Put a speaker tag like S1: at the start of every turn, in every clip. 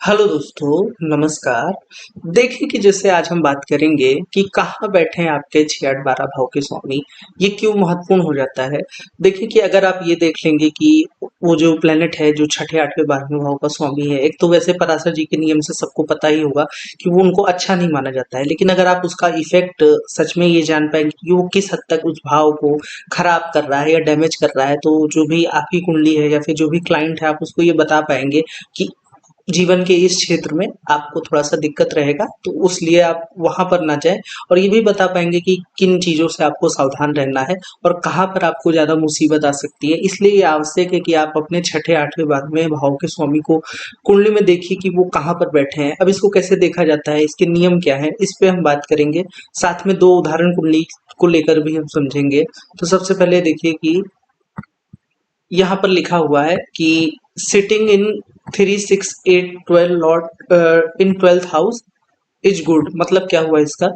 S1: Hello दोस्तों, नमस्कार। देखिए कि जैसे आज हम बात करेंगे कि कहाँ बैठे हैं आपके 6, 8, 12 भाव के स्वामी, ये क्यों महत्वपूर्ण हो जाता है। देखिए कि अगर आप ये देख लेंगे कि वो जो प्लेनेट है जो छठे, 8वें, 12वें भाव का स्वामी है, एक तो वैसे पराशर जी के नियम से सबको पता ही होगा कि वो उनको अच्छा नहीं माना जाता है। लेकिन अगर आप उसका इफेक्ट सच में ये जान पाएंगे कि वो किस हद तक उस भाव को खराब कर रहा है या डैमेज कर रहा है, तो जो भी आपकी कुंडली है या फिर जो भी क्लाइंट है, आप उसको ये बता पाएंगे कि जीवन के इस क्षेत्र में आपको थोड़ा-सा दिक्कत रहेगा, तो उसलिए आप वहाँ पर ना जाएँ। और ये भी बता पाएँगे कि किन चीज़ों से आपको सावधान रहना है और कहाँ पर आपको ज़्यादा मुसीबत आ सकती है। इसलिए ये आवश्यक है कि आप अपने छठे, 8वें, 12वें भाव के स्वामी को कुंडली में देखिए कि वो कहाँ पर बैठे हैं। अब इसको कैसे देखा जाता है, इसके नियम क्या हैं, इस पे हम बात करेंगे। साथ में 2 उदाहरण कुंडली को लेकर भी हम समझेंगे। तो सबसे पहले देखिए कि यहाँ पर लिखा हुआ है कि sitting in 3, 6, 8, 12 Lord in 12th house is good. मतलब क्या हुआ इसका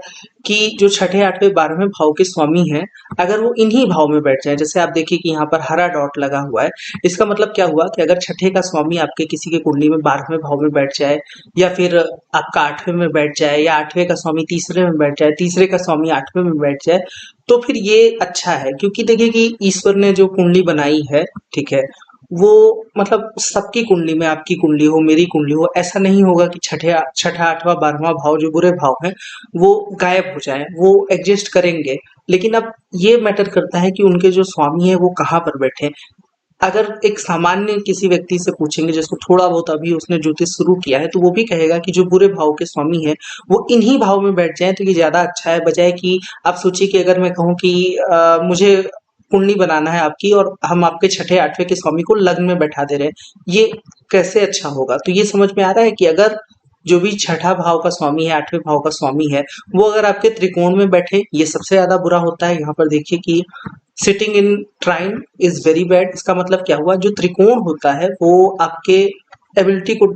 S1: कि जो छठे, 8वें, 12वें भाव के स्वामी हैं, अगर वो इन्हीं भाव में बैठ जाए, जैसे आप देखिए कि यहाँ पर हरा डॉट लगा हुआ है, इसका मतलब क्या हुआ कि अगर छठे का स्वामी आपके किसी के कुंडली में 12वें भाव में बैठ जाए, या फिर आपका 8वें में बैठ जाए, या 8वें का स्वामी तीसरे में बैठ जाए, तीसरे का स्वामी 8वें में बैठ जाए, तो फिर ये अच्छा है। क्योंकि देखिए कि ईश्वर ने जो कुंडली बनाई है, ठीक है, वो मतलब सबकी कुंडली में, आपकी कुंडली हो, मेरी कुंडली हो, ऐसा नहीं होगा कि छठा, 8वां, 12वां भाव जो बुरे भाव हैं, वो गायब हो जाएं, वो एग्जिस्ट करेंगे। लेकिन अब ये मैटर करता है कि उनके जो स्वामी है वो कहाँ पर बैठे। अगर एक सामान्य किसी व्यक्ति से पूछेंगे जिसको थोड़ा बहुत अभी उसने ज्योतिष शुरू किया है, तो वो भी कहेगा कि जो बुरे भाव के स्वामी है वो इन्हीं भाव में बैठ जाएं तो ये ज्यादा अच्छा है। बजाय कि आप सोचिए कि अगर मैं कहूँ कि मुझे कुंडली बनाना है आपकी और हम आपके छठे, 8वें के स्वामी को लग्न में बैठा दे रहे हैं, ये कैसे अच्छा होगा। तो ये समझ में आ रहा है कि अगर जो भी छठा भाव का स्वामी है, 8वें भाव का स्वामी है, वो अगर आपके त्रिकोण में बैठे, ये सबसे ज्यादा बुरा होता है। यहाँ पर देखिए कि sitting in trine is very bad. इसका मतलब क्या हुआ, जो त्रिकोण होता है वो आपके एबिलिटी को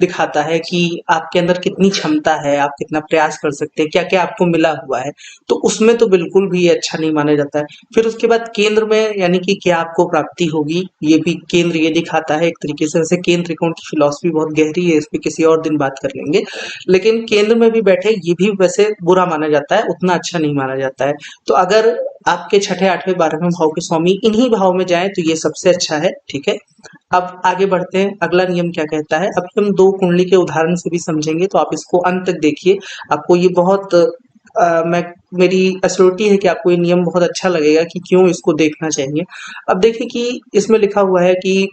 S1: दिखाता है कि आपके अंदर कितनी क्षमता है, आप कितना प्रयास कर सकते हैं, क्या क्या आपको मिला हुआ है। तो उसमें तो बिल्कुल भी ये अच्छा नहीं माना जाता है। फिर उसके बाद केंद्र में यानी कि क्या आपको प्राप्ति होगी, ये भी केंद्र ये दिखाता है एक तरीके से। वैसे केंद्र त्रिकोण की फिलॉसफी बहुत गहरी है, इस पे किसी और दिन बात कर लेंगे। लेकिन केंद्र में भी बैठे ये भी वैसे बुरा माना जाता है, उतना अच्छा नहीं माना जाता है। तो अगर आपके छठे, 8वें, 12वें भाव के स्वामी इन्हीं भाव में जाए तो ये सबसे अच्छा है, ठीक है। अब आगे बढ़ते हैं, अगला नियम क्या कहता है। अभी हम 2 कुंडली के उदाहरण से भी समझेंगे, तो आप इसको अंत तक देखिए। आपको ये बहुत मैं मेरी एश्योरिटी है कि आपको ये नियम बहुत अच्छा लगेगा कि क्यों इसको देखना चाहिए। अब देखिए कि इसमें लिखा हुआ है कि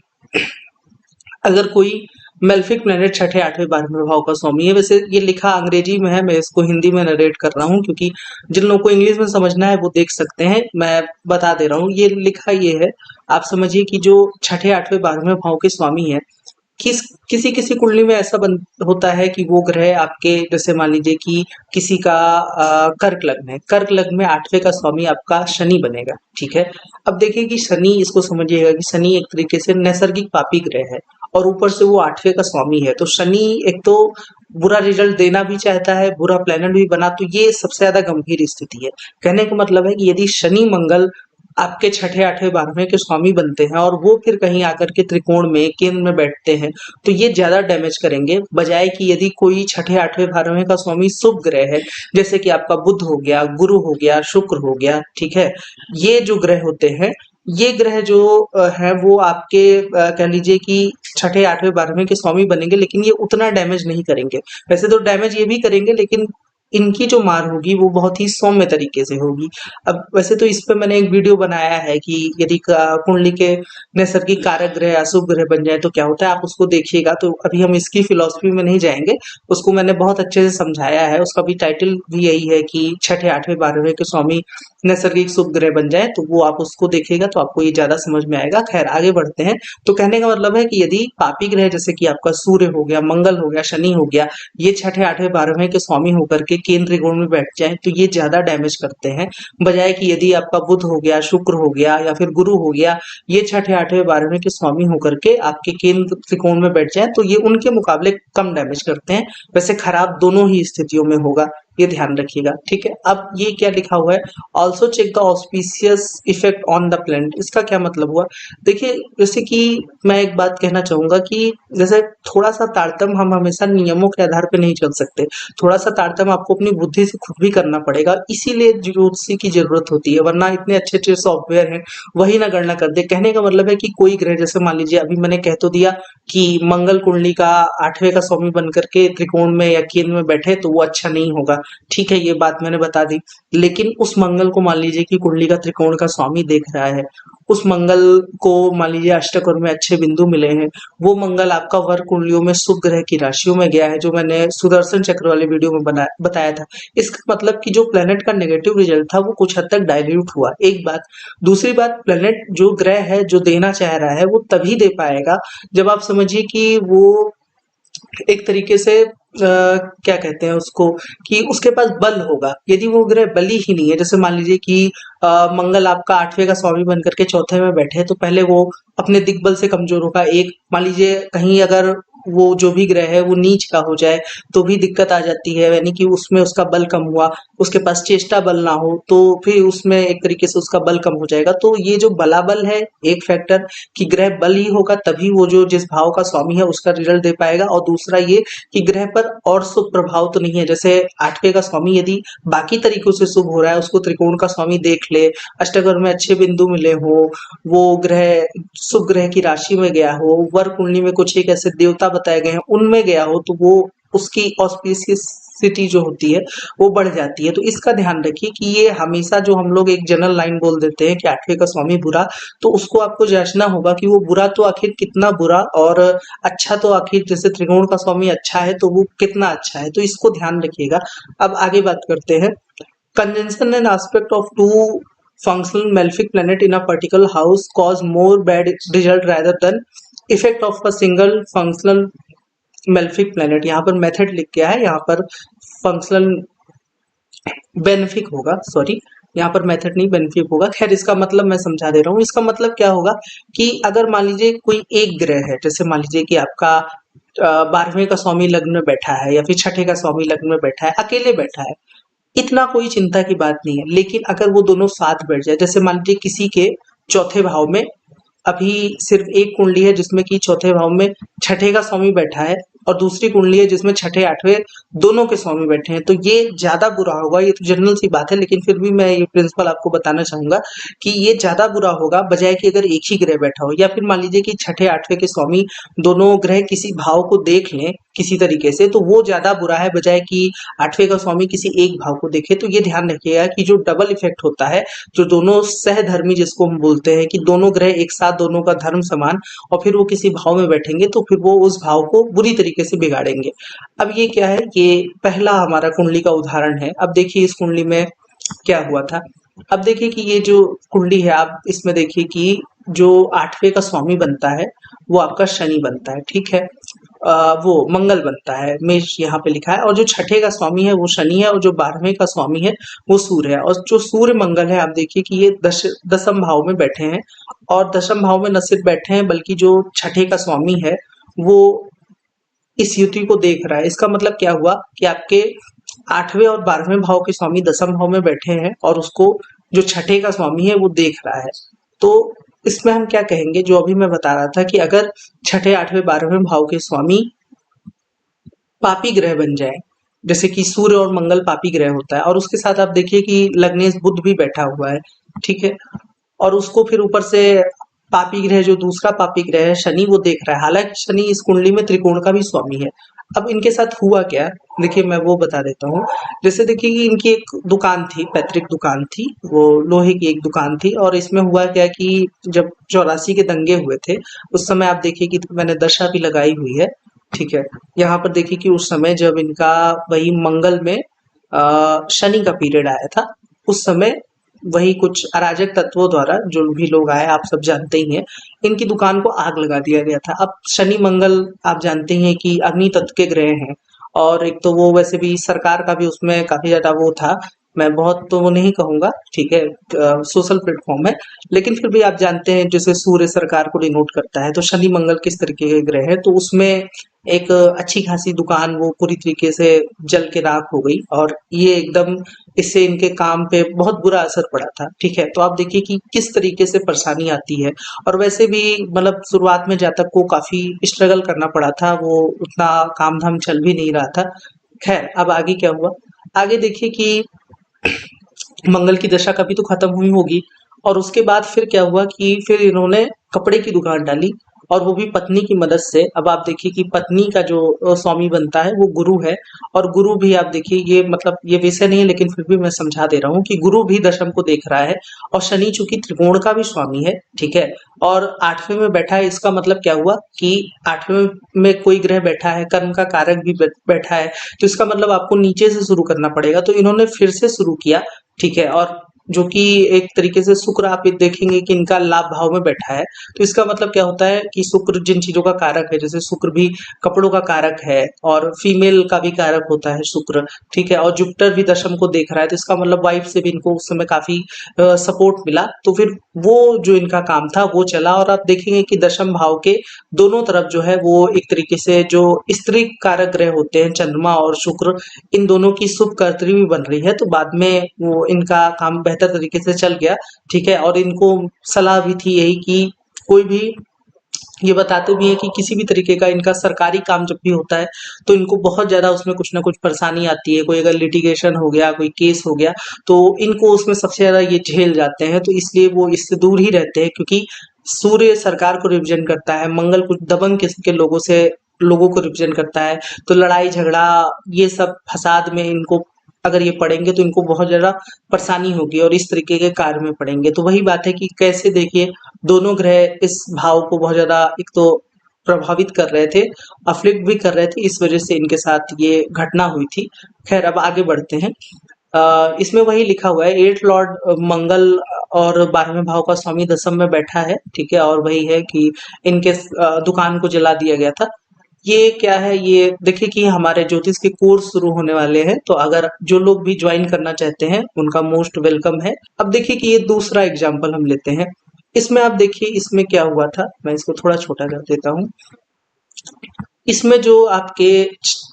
S1: अगर कोई मेल्फिक प्लेनेट छठे, 8वें, 12वें भाव का स्वामी है, वैसे ये लिखा अंग्रेजी में है, मैं इसको हिंदी में नरेट कर रहा हूँ क्योंकि जिन लोगों को इंग्लिश में समझना है वो देख सकते हैं, मैं बता दे रहा हूँ। ये लिखा ये है, आप समझिए कि जो छठे, 8वें, 12वें भाव के स्वामी है, किसी किसी कुंडली में ऐसा बन होता है कि वो ग्रह आपके, जैसे मान लीजिए कि किसी का कर्क लग्न है, कर्क लग्न में 8वें का स्वामी आपका शनि बनेगा, ठीक है। अब देखिए कि शनि, इसको समझिएगा कि शनि एक तरीके से नैसर्गिक पापी ग्रह है और ऊपर से वो 8वें का स्वामी है। तो शनि एक तो बुरा रिजल्ट देना भी चाहता है, बुरा प्लेनेट भी बना, तो ये सबसे ज्यादा गंभीर स्थिति है। कहने का मतलब है कि यदि शनि मंगल आपके छठे, 8वें, 12वें के स्वामी बनते हैं और वो फिर कहीं आकर के त्रिकोण में, केंद्र में बैठते हैं, तो ये ज्यादा डैमेज करेंगे। बजाय कि यदि कोई छठे, 8वें, 12वें का स्वामी शुभ ग्रह है, जैसे कि आपका बुध हो गया, गुरु हो गया, शुक्र हो गया, ठीक है, ये जो ग्रह होते हैं, ये ग्रह जो है वो आपके कह लीजिए कि छठे, 8वें, 12वें के स्वामी बनेंगे, लेकिन ये उतना डैमेज नहीं करेंगे। वैसे तो डैमेज ये भी करेंगे, लेकिन इनकी जो मार होगी वो बहुत ही सौम्य तरीके से होगी। अब वैसे तो इस पे मैंने एक वीडियो बनाया है कि यदि कुंडली के नैसर्गिक कारक ग्रह अशुभ ग्रह बन जाए तो क्या होता है, आप उसको देखिएगा। तो अभी हम इसकी फिलॉसफी में नहीं जाएंगे, उसको मैंने बहुत अच्छे से समझाया है। उसका भी टाइटल भी यही है कि छठे, 8वें, 12वें के स्वामी नैसर्गिक शुभ ग्रह बन जाए, तो वो आप उसको देखिएगा तो आपको ये ज्यादा समझ में आएगा। खैर आगे बढ़ते हैं। तो कहने का मतलब है कि यदि पापी ग्रह जैसे कि आपका सूर्य हो गया, मंगल हो गया, शनि हो गया, ये छठे, 8वें, 12वें के स्वामी होकर के केंद्र गुण में बैठ जाए तो ये ज्यादा डैमेज करते हैं। बजाय कि यदि आपका बुध हो गया, शुक्र हो गया या फिर गुरु हो गया, ये छठे, 8वें, 12वें के स्वामी होकर के आपके केंद्र त्रिकोण में बैठ जाए तो ये उनके मुकाबले कम डैमेज करते हैं। वैसे खराब दोनों ही स्थितियों में होगा, ये ध्यान रखिएगा। ठीक है, अब ये क्या लिखा हुआ है, also check the auspicious effect on the planet. इसका क्या मतलब हुआ, देखिए जैसे कि मैं एक बात कहना चाहूंगा कि जैसे थोड़ा सा तारतम्य हम हमेशा नियमों के आधार पर नहीं चल सकते, थोड़ा सा तारतम्य आपको अपनी बुद्धि से खुद भी करना पड़ेगा, इसीलिए ज्योतिषी की जरूरत होती है, वरना इतने अच्छे अच्छे सॉफ्टवेयर हैं वही ना गणना कर दे। कहने का मतलब है कि कोई ग्रह, जैसे मान लीजिए अभी मैंने कह तो दिया कि मंगल कुंडली का 8वें का स्वामी बन करके त्रिकोण में या केंद्र में बैठे तो वो अच्छा नहीं होगा, ठीक है, ये बात मैंने बता दी। लेकिन उस मंगल को मान लीजिए कि कुंडली का त्रिकोण का स्वामी देख रहा है, उस मंगल को मान लीजिए अष्टकोण में अच्छे बिंदु मिले हैं, वो मंगल आपका वर्ग कुंडलियों में शुभ ग्रह की राशियों में गया है, जो मैंने सुदर्शन चक्र वाले वीडियो में बताया था। इसका मतलब कि जो प्लेनेट का नेगेटिव रिजल्ट था वो कुछ हद तक डाइल्यूट हुआ, एक बात। दूसरी बात, प्लेनेट जो ग्रह है जो देना चाह रहा है वो तभी दे पाएगा जब आप समझिए कि वो एक तरीके से क्या कहते हैं उसको, कि उसके पास बल होगा। यदि वो ग्रह बली ही नहीं है, जैसे मान लीजिए कि मंगल आपका 8वें का स्वामी बन करके चौथे में बैठे, तो पहले वो अपने दिग्बल से कमजोर होगा। एक मान लीजिए कहीं अगर वो जो भी ग्रह है वो नीच का हो जाए तो भी दिक्कत आ जाती है, यानी कि उसमें उसका बल कम हुआ, उसके पास चेष्टा बल ना हो तो फिर उसमें एक तरीके से उसका बल कम हो जाएगा। तो ये जो बलाबल है एक फैक्टर, कि ग्रह बल ही होगा तभी वो जो जिस भाव का स्वामी है उसका रिजल्ट दे पाएगा। और दूसरा ये कि ग्रह पर और शुभ प्रभाव तो नहीं है, जैसे 8वें का स्वामी यदि बाकी तरीकों से शुभ हो रहा है, उसको त्रिकोण का स्वामी देख ले, अष्टगर में अच्छे बिंदु मिले हो, वो ग्रह शुभ ग्रह की राशि में गया हो, वर कुंडली में कुछ एक ऐसे देवता बताए गए हैं उनमें गया हो, तो वो उसकी ऑस्पिशियसिटी जो होती है वो बढ़ जाती है। तो इसका ध्यान रखिए कि ये हमेशा जो हम लोग एक जनरल लाइन बोल देते हैं कि 8वें का स्वामी बुरा, तो उसको आपको जांचना होगा कि वो बुरा तो आखिर कितना बुरा, और अच्छा तो आखिर जैसे त्रिकोण का स्वामी अच्छा है तो वो कितना अच्छा है, तो इसको ध्यान रखिएगा। अब आगे बात करते हैं, conjunction and aspect of two functional malefic planet in a particular house cause more bad result rather than effect of a single functional malefic planet। यहाँ पर मेथड लिख के है, यहाँ पर फंक्शनल बेनिफिक होगा, सॉरी यहाँ पर मेथड नहीं बेनिफिक होगा। खैर इसका मतलब मैं समझा दे रहा हूँ। इसका मतलब क्या होगा कि अगर मान लीजिए कोई एक ग्रह है, जैसे मान लीजिए कि आपका 12वें का स्वामी लग्न में बैठा है या फिर छठे का स्वामी लग्न में बैठा है, अकेले बैठा है, इतना कोई चिंता की बात नहीं है। लेकिन अगर वो दोनों साथ बैठ जाए, जैसे मान लीजिए किसी के चौथे भाव में अभी सिर्फ एक कुंडली है जिसमें कि चौथे भाव में छठे का स्वामी बैठा है, और दूसरी कुंडली है जिसमें छठे आठवें दोनों के स्वामी बैठे हैं, तो ये ज्यादा बुरा होगा। ये तो जनरल सी बात है, लेकिन फिर भी मैं ये प्रिंसिपल आपको बताना चाहूंगा कि ये ज्यादा बुरा होगा बजाय कि अगर एक ही ग्रह बैठा हो, या फिर मान लीजिए कि छठे आठवें के स्वामी दोनों ग्रह किसी भाव को देख लें किसी तरीके से, तो वो ज्यादा बुरा है बजाय कि 8वें का स्वामी किसी एक भाव को देखे। तो ये ध्यान रखिएगा कि जो डबल इफेक्ट होता है, जो दोनों सहधर्मी जिसको हम बोलते हैं कि दोनों ग्रह एक साथ, दोनों का धर्म समान, और फिर वो किसी भाव में बैठेंगे तो फिर वो उस भाव को बुरी तरीके से बिगाड़ेंगे। अब ये क्या है, ये पहला हमारा कुंडली का उदाहरण है। अब देखिए इस कुंडली में क्या हुआ था। अब देखिए कि ये जो कुंडली है, आप इसमें देखिए कि जो 8वें का स्वामी बनता है वो आपका शनि बनता है, ठीक है, वो मंगल बनता है, मेष यहाँ पे लिखा है, और जो छठे का स्वामी है वो शनि है, और जो 12वें का स्वामी है वो सूर्य है। और जो सूर्य मंगल है आप देखिए कि ये दशम भाव में बैठे हैं, और दशम भाव में न सिर्फ बैठे हैं बल्कि जो छठे का स्वामी है वो इस युति को देख रहा है। इसका मतलब क्या हुआ कि आपके 8वें और 12वें भाव के स्वामी दशम भाव में बैठे हैं और उसको जो छठे का स्वामी है वो देख रहा है। तो इसमें हम क्या कहेंगे, जो अभी मैं बता रहा था कि अगर छठे 8वें 12वें भाव के स्वामी पापी ग्रह बन जाए, जैसे कि सूर्य और मंगल पापी ग्रह होता है, और उसके साथ आप देखिए कि लग्नेश बुध भी बैठा हुआ है, ठीक है, और उसको फिर ऊपर से पापी ग्रह, जो दूसरा पापी ग्रह है शनि, वो देख रहा है। हालांकि शनि इस कुंडली में त्रिकोण का भी स्वामी है। अब इनके साथ हुआ क्या, देखिए मैं वो बता देता हूँ। जैसे देखिए कि इनकी एक दुकान थी, पैतृक दुकान थी, वो लोहे की एक दुकान थी, और इसमें हुआ क्या कि जब 84 के दंगे हुए थे उस समय आप देखिए कि मैंने दशा भी लगाई हुई है, ठीक है। यहाँ पर देखिए कि उस समय जब इनका वही मंगल में शनि का पीरियड आया था, उस समय वही कुछ अराजक तत्वों द्वारा, जो भी लोग आए आप सब जानते ही हैं, इनकी दुकान को आग लगा दिया गया था। अब शनि मंगल आप जानते ही हैं कि अग्नि तत्व के ग्रह हैं, और एक तो वो वैसे भी सरकार का भी उसमें काफी ज्यादा वो था, मैं बहुत तो वो नहीं कहूंगा, ठीक है, सोशल प्लेटफॉर्म है, लेकिन फिर भी आप जानते हैं जैसे सूर्य सरकार को डिनोट करता है, तो शनि मंगल किस तरीके के ग्रह है, तो उसमें एक अच्छी खासी दुकान वो पूरी तरीके से जल के राख हो गई और ये एकदम इससे इनके काम पे बहुत बुरा असर पड़ा था। ठीक है, तो आप देखिए कि किस तरीके से परेशानी आती है। और वैसे भी मतलब शुरुआत में जातक को काफी स्ट्रगल करना पड़ा था, वो उतना काम धाम चल भी नहीं रहा था। खैर, अब आगे क्या हुआ? आगे देखिए कि मंगल की दशा कभी तो खत्म हुई होगी और उसके बाद फिर क्या हुआ कि फिर इन्होंने कपड़े की दुकान डाली और वो भी पत्नी की मदद से। अब आप देखिए कि पत्नी का जो स्वामी बनता है वो गुरु है। और गुरु भी आप देखिए, ये मतलब ये विषय नहीं है लेकिन फिर भी मैं समझा दे रहा हूँ कि गुरु भी दशम को देख रहा है और शनि चूंकि त्रिकोण का भी स्वामी है। ठीक है, और आठवें में बैठा है, इसका मतलब क्या हुआ कि आठवें में कोई ग्रह बैठा है, कर्म का कारक भी बैठा है, तो इसका मतलब आपको नीचे से शुरू करना पड़ेगा। तो इन्होंने फिर से शुरू किया। ठीक है, और जो कि एक तरीके से शुक्र आप ये देखेंगे कि इनका लाभ भाव में बैठा है। तो इसका मतलब क्या होता है कि शुक्र जिन चीजों का कारक है, जैसे शुक्र भी कपड़ों का कारक है और फीमेल का भी कारक होता है शुक्र। ठीक है, और जुपिटर भी दशम को देख रहा है, तो इसका मतलब वाइफ से भी इनको उस समय काफी सपोर्ट मिला। तो फिर वो जो इनका काम था वो चला और आप देखेंगे कि दशम भाव के दोनों तरफ जो है वो एक तरीके से जो स्त्री कारक ग्रह होते हैं, चंद्रमा और शुक्र, इन दोनों की शुभ कर्तरी भी बन रही है। तो बाद में वो इनका काम बेहतर तरीके से चल गया। ठीक है, और इनको सलाह भी थी यही कि कोई भी, ये बताते भी हैं कि किसी भी तरीके का इनका सरकारी काम जब भी होता है तो इनको बहुत ज्यादा उसमें कुछ ना कुछ परेशानी आती है। कोई अगर लिटिगेशन हो गया, कोई केस हो गया, तो इनको उसमें सबसे ज्यादा ये झेल जाते हैं। तो इसलिए वो इससे दूर ही रहते हैं, क्योंकि सूर्य सरकार को रिप्रेजेंट करता है, मंगल कुछ दबंग किस्म के लोगों को रिप्रेजेंट करता है। तो लड़ाई झगड़ा, ये सब फसाद में इनको अगर ये पढ़ेंगे तो इनको बहुत ज्यादा परेशानी होगी और इस तरीके के कार्य में पड़ेंगे। तो वही बात है कि कैसे देखिए दोनों ग्रह इस भाव को बहुत ज्यादा एक तो प्रभावित कर रहे थे, अफ्लिक्ट भी कर रहे थे, इस वजह से इनके साथ ये घटना हुई थी। खैर, अब आगे बढ़ते हैं। इसमें वही लिखा हुआ है, एट लॉर्ड मंगल और 12वें भाव का स्वामी दशम में बैठा है। ठीक है, और वही है कि इनके दुकान को जला दिया गया था। ये क्या है, ये देखिए कि हमारे ज्योतिष के कोर्स शुरू होने वाले हैं, तो अगर जो लोग भी ज्वाइन करना चाहते हैं उनका मोस्ट वेलकम है। अब देखिए कि ये दूसरा एग्जाम्पल हम लेते हैं। इसमें आप देखिए इसमें क्या हुआ था, मैं इसको थोड़ा छोटा कर देता हूँ। इसमें जो आपके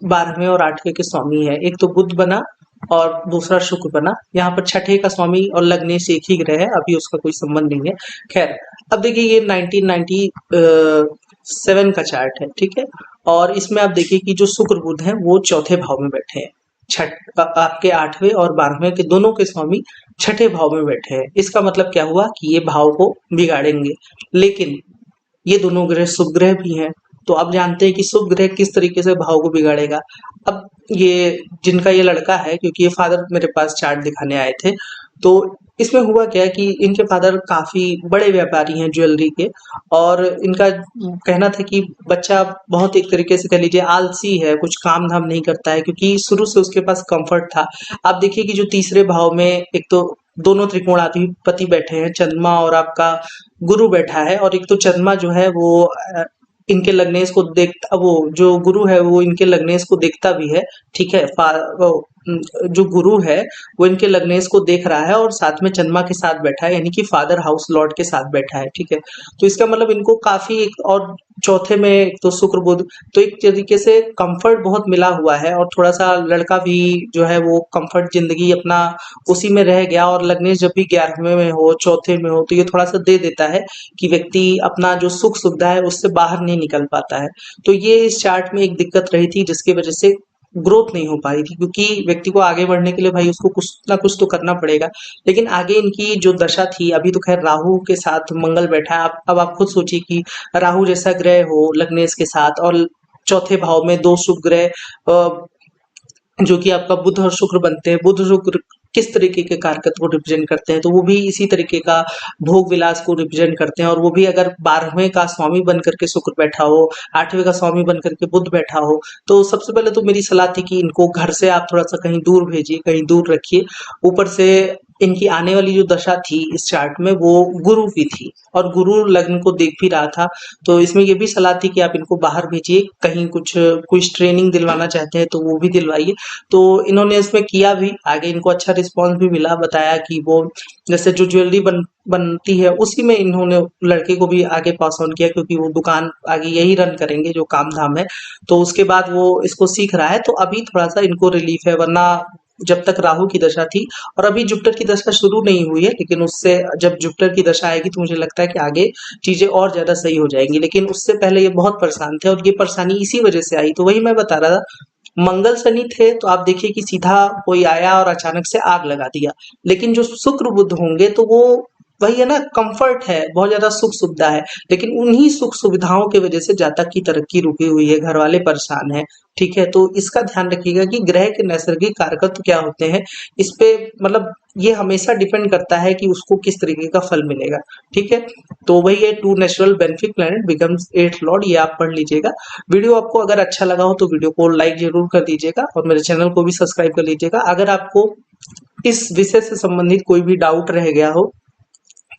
S1: 12वें और 8वें के स्वामी है, एक तो बुध बना और दूसरा शुक्र बना। यहाँ पर छठे का स्वामी और लग्नेश एक ही ग्रह है, अभी उसका कोई संबंध नहीं है। खैर, अब देखिए ये 1997 का चार्ट है। ठीक है, और इसमें आप देखिए कि जो शुक्र बुध है वो चौथे भाव में बैठे हैं। आपके 8वें और 12वें के दोनों के स्वामी छठे भाव में बैठे हैं। इसका मतलब क्या हुआ कि ये भाव को बिगाड़ेंगे। लेकिन ये दोनों ग्रह शुभ ग्रह भी हैं, तो आप जानते हैं कि शुभ ग्रह किस तरीके से भाव को बिगाड़ेगा। अब ये जिनका ये लड़का है, क्योंकि ये फादर मेरे पास चार्ट दिखाने आए थे, तो इसमें हुआ क्या कि इनके फादर काफी बड़े व्यापारी हैं ज्वेलरी के। और इनका कहना था कि बच्चा बहुत एक तरीके से कह लीजिए आलसी है, कुछ काम धाम नहीं करता है, क्योंकि शुरू से उसके पास कंफर्ट था। आप देखिए कि जो तीसरे भाव में एक तो दोनों त्रिकोणाधिपति बैठे हैं, चंद्रमा और आपका गुरु बैठा है। और एक तो चंद्रमा जो है वो इनके लग्नेश को देखता, वो जो गुरु है वो इनके लग्नेश को देखता भी है। ठीक है, जो गुरु है वो इनके लग्नेश को देख रहा है और साथ में चंद्रमा के साथ बैठा है, यानी कि फादर हाउस लॉर्ड के साथ बैठा है। ठीक है, तो इसका मतलब इनको काफी और चौथे में एक तो शुक्र बुध, तो एक तरीके से कंफर्ट बहुत मिला हुआ है। और थोड़ा सा लड़का भी जो है वो कंफर्ट जिंदगी अपना उसी में रह गया। और लग्नेश जब भी 11वें में हो, चौथे में हो, तो ये थोड़ा सा दे देता है कि व्यक्ति अपना जो सुख सुविधा है उससे बाहर नहीं निकल पाता है। तो ये इस चार्ट में एक दिक्कत रही थी, जिसकी वजह से ग्रोथ नहीं हो पाई थी, क्योंकि व्यक्ति को आगे बढ़ने के लिए भाई उसको कुछ ना कुछ तो करना पड़ेगा। लेकिन आगे इनकी जो दशा थी, अभी तो खैर राहु के साथ मंगल बैठा है। अब आप खुद सोचिए कि राहु जैसा ग्रह हो लग्नेश के साथ और चौथे भाव में दो शुभ ग्रह, जो कि आपका बुध और शुक्र बनते हैं। बुध शुक्र किस तरीके के कारकत्व को रिप्रेजेंट करते हैं, तो वो भी इसी तरीके का भोग विलास को रिप्रेजेंट करते हैं। और वो भी अगर 12वें का स्वामी बन करके शुक्र बैठा हो, 8वें का स्वामी बन करके बुध बैठा हो, तो सबसे पहले तो मेरी सलाह थी कि इनको घर से आप थोड़ा सा कहीं दूर भेजिए, कहीं दूर रखिए। ऊपर से इनकी आने वाली जो दशा थी इस चार्ट में वो गुरु की थी और गुरु लग्न को देख भी रहा था। तो इसमें ये भी सलाह थी कि आप इनको बाहर भेजिए, कहीं कुछ ट्रेनिंग दिलवाना चाहते हैं तो वो भी दिलवाइए। तो इन्होंने इसमें किया भी, आगे इनको अच्छा रिस्पॉन्स भी मिला। बताया कि वो जैसे जो ज्वेलरी बनती है उसी में इन्होंने लड़के को भी आगे पास ऑन किया, क्योंकि वो दुकान आगे यही रन करेंगे जो काम धाम है। तो उसके बाद वो इसको सीख रहा है, तो अभी थोड़ा सा इनको रिलीफ है, वरना जब तक राहु की दशा थी और अभी जुपिटर की दशा शुरू नहीं हुई है, लेकिन उससे जब जुपिटर की दशा आएगी तो मुझे लगता है कि आगे चीजें और ज्यादा सही हो जाएंगी। लेकिन उससे पहले ये बहुत परेशान थे और ये परेशानी इसी वजह से आई। तो वही मैं बता रहा था, मंगल शनि थे तो आप देखिए कि सीधा कोई आया और अचानक से आग लगा दिया। लेकिन जो शुक्र बुध होंगे तो वो वही है ना, कंफर्ट है, बहुत ज्यादा सुख सुविधा है। लेकिन उन्हीं सुख सुविधाओं की वजह से जातक की तरक्की रुकी हुई है, घर वाले परेशान हैं। ठीक है, तो इसका ध्यान रखिएगा कि ग्रह के नैसर्गिक कारकत्व क्या होते हैं। इस पे मतलब ये हमेशा डिपेंड करता है कि उसको किस तरीके का फल मिलेगा। ठीक है, तो वही है, two natural benefic planet becomes eight lord, ये आप पढ़ लीजिएगा। वीडियो आपको अगर अच्छा लगा हो तो वीडियो को लाइक जरूर कर दीजिएगा और मेरे चैनल को भी सब्सक्राइब कर लीजिएगा। अगर आपको इस विषय से संबंधित कोई भी डाउट रह गया हो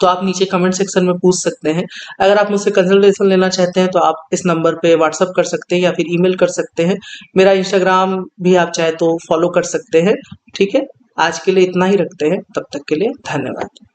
S1: तो आप नीचे कमेंट सेक्शन में पूछ सकते हैं। अगर आप मुझसे कंसल्टेशन लेना चाहते हैं तो आप इस नंबर पे व्हाट्सअप कर सकते हैं या फिर ईमेल कर सकते हैं। मेरा इंस्टाग्राम भी आप चाहे तो फॉलो कर सकते हैं। ठीक है, आज के लिए इतना ही रखते हैं, तब तक के लिए धन्यवाद।